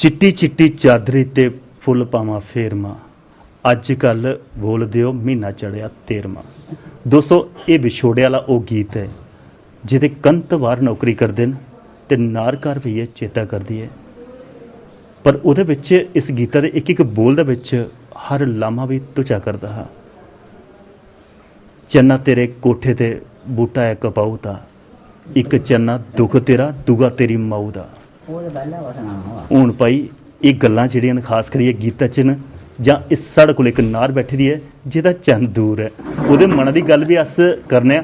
चिट्टी चिट्टी चादरी ते फुल पावां फेरमा अज कल बोल दिओ महीना चढ़िया 13वां। दोस्तों ये विछोड़े वाला वो गीत है जिहदे कंत वार नौकरी करते हैं ते नारकार भी ये चेता करती है, पर उहदे विच इस गीता दे एक एक बोल दे विच हर लामा भी तुझा करदा हा। चन्ना तेरे कोठे ते बूटा है कपाऊ दा, एक चन्ना दुख तेरा दुगा तेरी माऊ दा। हुण भाई ये गल्लां जिहड़ियां खास करिए गीता च न जां इस साढ़े कोल एक नार बैठी दी है जिहदा चन्न दूर है, उहदे मन की गल भी अस करने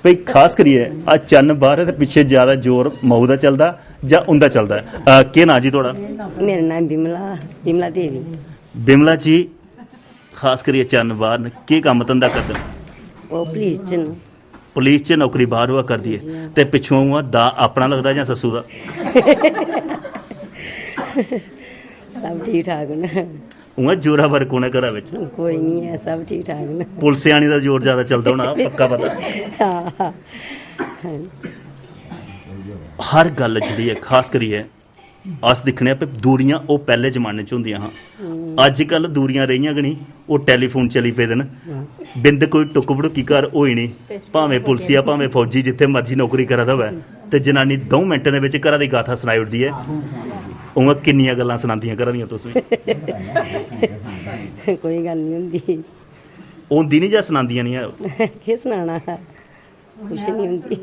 भाई खास करिए आ चन्न बाहर है ते पिछे ज़्यादा जोर माऊ दा चलदा जां उंदा चलदा है। केह् नां जी थुआढ़ा? मेरा नाम बिमला देवी। बिमला जी खास करिए चन्न बाहर न, केह् कम्म धंधा करदे न? वो पुलिस च न। पुलिस च नौकरी बाहर हुआ करदी है ते पिछों हुआ दा अपना लगदा जां सस्सू दा? सब ठीक ठाक न। उ'आं जोरा फर्क होना घरा बिच? कोई नहीं है, सब ठीक ठाक न। पुलसियानी दा जोर ज्यादा चलदा होना, पक्का पता। हाँ। हर गल जिहड़ी है खास करिए अस दिक्खने पे दूरियां वो पहले जमाने च होंदियां हां, अजकल दूरियां रहियां गै नहीं, वो टैलीफोन चली पेदे न। बिंद कोई टुक भड़ुकी घर होई नहीं, भावें पुलसिया भावें फौजी जिथे मर्जी नौकरी करा दा होवे ते जनानी 2 मिंटें दे विच घरा दी गाथा सनाई उड़दी है। उ'आं किन्नियां गल्लां सनांदियां घरा दियां तुस भी? कोई गल नहीं होंदी। होंदी नहीं जां सनांदियां नहीं है? केह् सनाना, कुछ नहीं होंदी।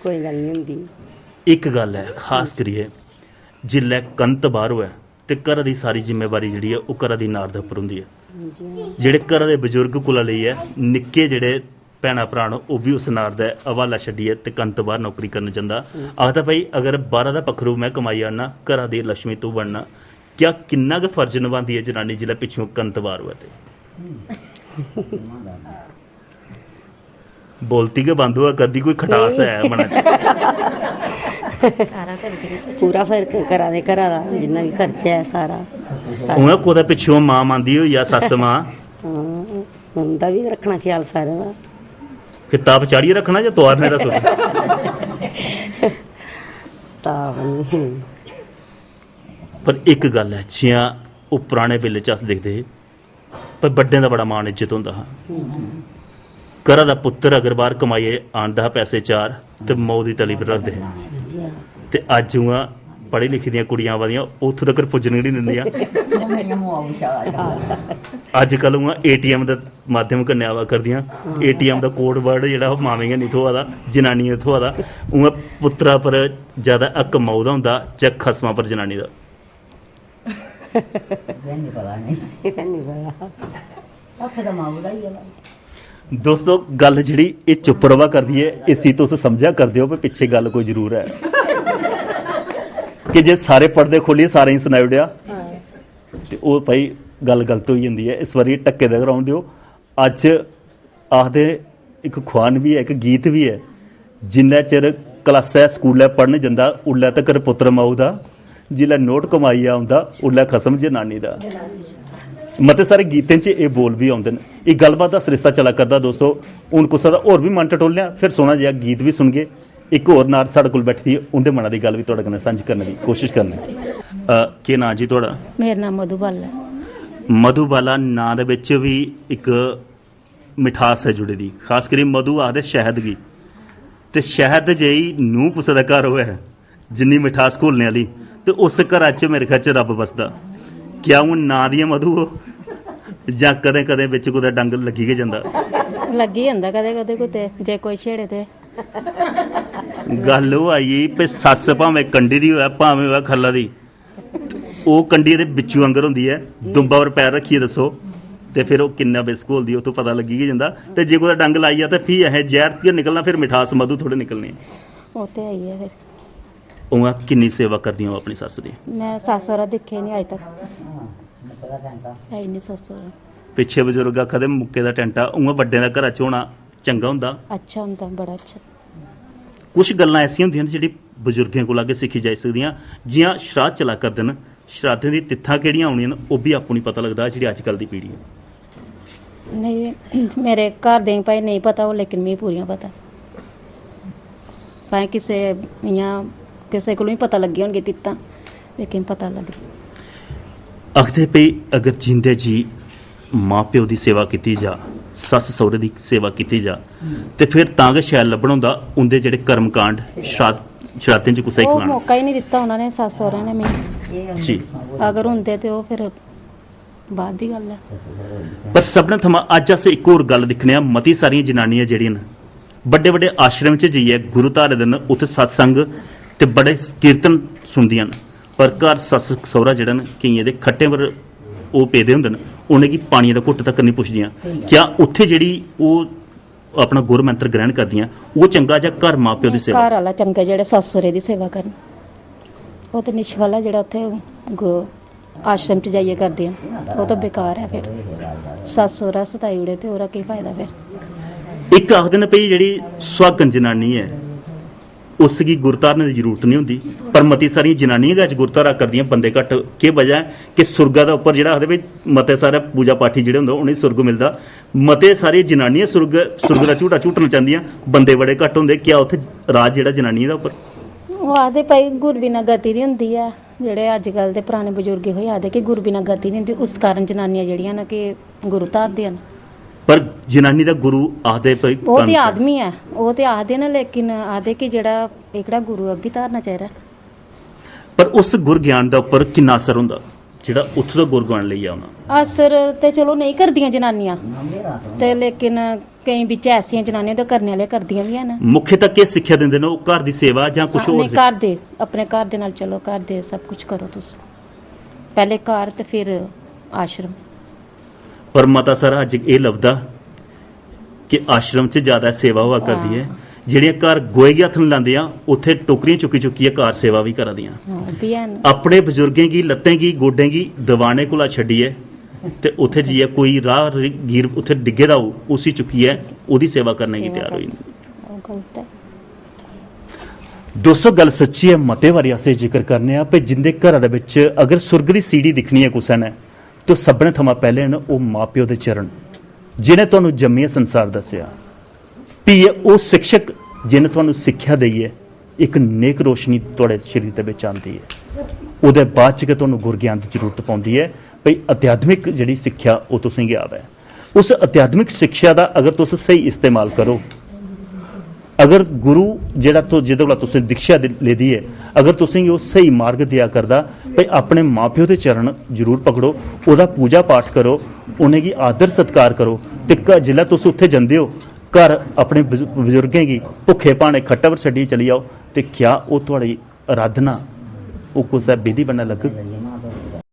कोई गल नहीं होंदी। एक गल है खास करिए जिल्लै कंत बाहर होए ते घरा दी सारी जिम्मेवारी जिहड़ी है वो घरा दी नार दे उप्पर हुंदी है। जेह्ड़े घरा दे बजुर्ग कोला लेइयै निक्के जेह्ड़े भैणा भ्रा न ओह् बी उस नार दा हवाला छड्डियै ते कंत बाहर नौकरी करन जंदा। आखदा भाई अगर बाहरा दा पक्खरू मैं कमाई आना घरा दी लक्ष्मी तू बनना, क्या किन्ना गै फर्ज निभांदी है जनानी जिल्लै पिच्छों कंत बाहर होए ते? बोलती के बंद हुआ करदी, कोई खटास है मना च? पूरा फर्क करा दे घरा दा जिन्ना भी खर्चा है सारा। उ'आं कुदै पिच्छों मां मांदी होई जा सस्स मां, उंदा भी रखना ख्याल सारे दा। किताब चाढ़िए रखना या तोड़ने का सोच? पर एक गल है जियां वो पुराने बेल्ले च अस दिखदे हे पर बड्डें दा बड़ा मान इज्जत होंदा हा। घरा दा पुत्तर अगर बाहर कमाइए आंदा हा पैसे चार ते मौ दी तली पर रखदे हे, ते अज्ज उ'आं पढ़ी लिखी दियां कुड़ियां आवा दियां उत्थों तक पुज्जन गै नहीं दिंदियां। अजकल उ'आं ATM दे माध्यम कन्नै आवा करदियां, ATM दा कोड वर्ड जेह्ड़ा ओह् मावें गै नहीं थ्होआ दा, जनानियां थ्होआ दा। उ'आं पुत्तरा पर ज्यादा हक माऊ दा होंदा जां खसमां पर जनानी दा? दोस्तों गल जिहड़ी एह् चुप रवा करदी है, इसी तुस समझा करदे हो कि पिच्छे गल कोई जरूर है कि जे सारे पर्दे खोलिए सारें गी सनाई ओड़ेआ ते ओह् भाई गल गलत होई जंदी है। इस बारी टक्के दे रौह्न दिओ। अज्ज आखदे इक खुआन भी है, इक गीत भी है, जिन्ना चिर क्लासै स्कूलै पढ़न जंदा उल्लै तक्कर पुत्तर माऊ दा, जिल्लै नोट कमाइयै औंदा उल्लै खसम जनानी दा। मते सारे गीतें च एह् बोल भी आउंदे न। एह् गल्लबात दा सरिस्ता चला करदा दोस्तों। हून कुसै दा होर भी मन टटोलने फिर सोहना जेहा गीत भी सुनगे। एक होर नार साढ़े कोल बैठी दी उंदे मना दी गल भी तुहाडे कन्नै सांझी करने दी कोशिश करने। केह् नां जी तुहाडा? मेरा नाम मधुबाला। मधुबाला नां दे बिच भी एक मिठास है जुड़ी दी, खास करियै मधु आखदे शहद गी, ते शहद जेही नूंह कुसै दा घर होऐ जिन्नी मिठास घोलने आह्ली ते उस घरा च मेरे ख्याल च रब बसदा। क्या हूँ नां दियां मधु हो जां कदें कदें बिच कुदै डंग लग्गी गै जंदा? लग्गी जंदा कदें कदें कुतै जे कोई छेड़े ते। गल ओह् आई भाई सस्स भावें कंडी दी होऐ भावें होऐ खल्ला दी, ओह् कंडी दे बिच्चू आंगर होंदी है। दुंबा पर पैर रखियै दस्सो ते फिर ओह् किन्ना बिस्क घोलदी उत्थों पता लग्गी गै जंदा। ते जे कुदै डंग लाई जा ते फ्ही अहें जहर गै निकलना, फिर मिठास मधु थोड़े निकलनी। ओह् ते आई है फिर। उ'आं किन्नी सेवा करदियां अपनी सस्स दी? मैं सस्स सौह्रा दिक्खे नहीं अज तक, है नहीं सस्स सौह्रा। पिच्छे बजुर्ग आखदे मुक्के दा टैंटा, उ'आं बड्डें दा घरा च होना चंगा होंदा? अच्छा होंदा, बड़ा अच्छा। कुछ गल्लां ऐसियां होंदियां न जेह्ड़ी बजुर्गें कोला अग्गें सिक्खी जाई सकदियां। जियां श्राद्ध चला करदे न, श्राद्धें दी तित्थां केह्ड़ियां औनियां न ओह् बी आपूं नहीं पता लगदा जेह्ड़ी अजकल दी पीढ़ी है। नहीं मेरे घर दे भाई नहीं पता हो, लेकिन मिगी पूरियां पता। भाई किसे इ'यां किसे कोलों भी पता लग्गी होनगी तित्तां लेकिन पता लग आखदे पई अगर जिंदे जी मां प्यो की सेवा की जा, सस सौरे की सेवा की जा, तो फिर तां गै शैल लब्भन होंदा उंदे जेह्ड़े कर्मकांड शरातें च कुसै गी वो खलाना। मौका ही नहीं दिता उन्होंने सस सौरे ने मैं जी, अगर होंदे तो फिर बाद दी गल है। पर सभनें थमां अज्ज अस इक होर गल्ल दिक्खने आं, मती सारियां जनानियां जेह्ड़ियां न बड्डे बड्डे आश्रम च जाइयै गुरु धारे दे न, उत्थे सत्संग ते बड़े कीर्तन सुनदियां न, पर घर सस सौरा जेह्ड़ा न केइयें दे खट्टें पर ओह् पेदे होंदे न, उनेंगी पानियै दा घुट्ट तक नहीं पुछदियां। क्या उत्थे जेह्ड़ी ओह् अपना गुर मंत्र ग्रहण करदियां ओह् चंगा जां घर मां प्यो दी सेवा? घर आला चंगा जेह्ड़े सस सौरे दी सेवा करन, वो तो निश वाला जेह्ड़ा उत्थे आश्रम च जाइयै करदे न वो तो बेकार है। फिर सस सौरा सताई उड़े ते ओह्दा केह् फायदा फिर। इक आखदे न भई जेह्ड़ी सुहागन जनानी है उसगी गुर धारने की जरूरत नहीं होंदी, पर मती सारियां जनानियां गै अज्ज गुर धारा करदियां, बंदे घट्ट। केह् वजह है कि सुरगा दे उप्पर जेह्ड़ा आखदे भई मते सारे पूजा पाठी जेह्ड़े होंदे उनेंगी सुरग मिलदा, मते सारी जनानियां सुरग दा झूटा झूटना चाहदियां, बंदे बड़े घट्ट होंदे। क्या उत्थे राज जेह्ड़ा जनानियां दा उप्पर? ओह् आखदे भाई गुर बिना गति दी होंदी है, जेह्ड़े अज्जकल दे पराने बजुर्ग होए आखदे कि गुर बिना गति नहीं होंदी, उस कारण जनानियां जेह्ड़ियां न कि गुरु धारदियां न। पर जनानी दा गुरु आखदे भई वो ते आदमी है, वो ते आखदे न, लेकिन आखदे कि जेह्ड़ा एकड़ा गुरु अभी धारना चाहिदा। पर उस गुर ज्ञान दा उप्पर किन्ना असर होंदा जेह्ड़ा उत्थों दा गुर ज्ञान लेइयै औना? असर ते चलो नहीं करदियां जनानियां ते, लेकिन केईं बिच ऐसियां जनानियां तो करने आह्ले करदियां भी हैन। मुख्य तक केह् सिक्खेआ दिंदे न ओह्? घर दी सेवा जां कुछ अपने होर? घर दे, अपने घर दे नाल चलो, घर दे सब कुछ करो तुस, पहले घर ते फिर आश्रम। पर मता सारा अज्ज एह् लभदा कि आश्रम च ज्यादा सेवा होआ करदी है, जेह्ड़ियां घर गोहे गी हत्थ लांदियां उत्थे टोकरियां चुक्की चुक्कियै घर सेवा भी करा दियां। हाँ भी हैन। अपने बजुर्गें गी लत्तें गी गोडें गी दबाने कोला छड्डियै ते उत्थे जाइयै कोई राह गीर उत्थे डिग्गे दा हो उसी चुक्कियै ओह्दी सेवा करने गी त्यार होई जंदी। ओह् गलत है। दोस्तों गल सच्ची है, मते बारी अस जिक्र करने आं भई जिंदे घरा दे बिच अगर सुर्ग दी सीढ़ी दिक्खनी है कुसै ने तो सभनें थमां पैह्ले न ओह् मां प्यो दे चरण, जिन्हें तुहानूं जम्मियै संसार दस्सेआ, भी ओह् शिक्षक जिन्हें तुहानूं सिक्ख्या देइयै इक नेक रोशनी तुहाड़े शरीर दे बिच आंदी है। ओह्दे बाद च गै तुहानूं गुर ज्ञान दी जरूरत पौंदी है भई अध्यात्मिक जेह्ड़ी सिक्ख्या ओह् तुसेंगी आवै। उस अध्यात्मिक शिक्षा दा अगर तुस स्हेई इस्तेमाल करो, अगर गुरु जेह्ड़ा जेह्दे कोला तुसें दीक्षा लेदी है अगर तुसेंगी ओह् स्हेई मार्ग देआ करदा भई अपने मां प्यो दे चरण जरूर पकड़ो, ओह्दा पूजा पाठ करो, उनेंगी आदर सत्कार करो, ते जिसलै तुस उत्थे जंदे हो घर अपने बजुर्गें गी भुक्खे भाने खट्टा पर छड्डियै चली जाओ, ते क्या ओह् थुआढ़ी अराधना ओह् कुसै विधि बनने लग्गग?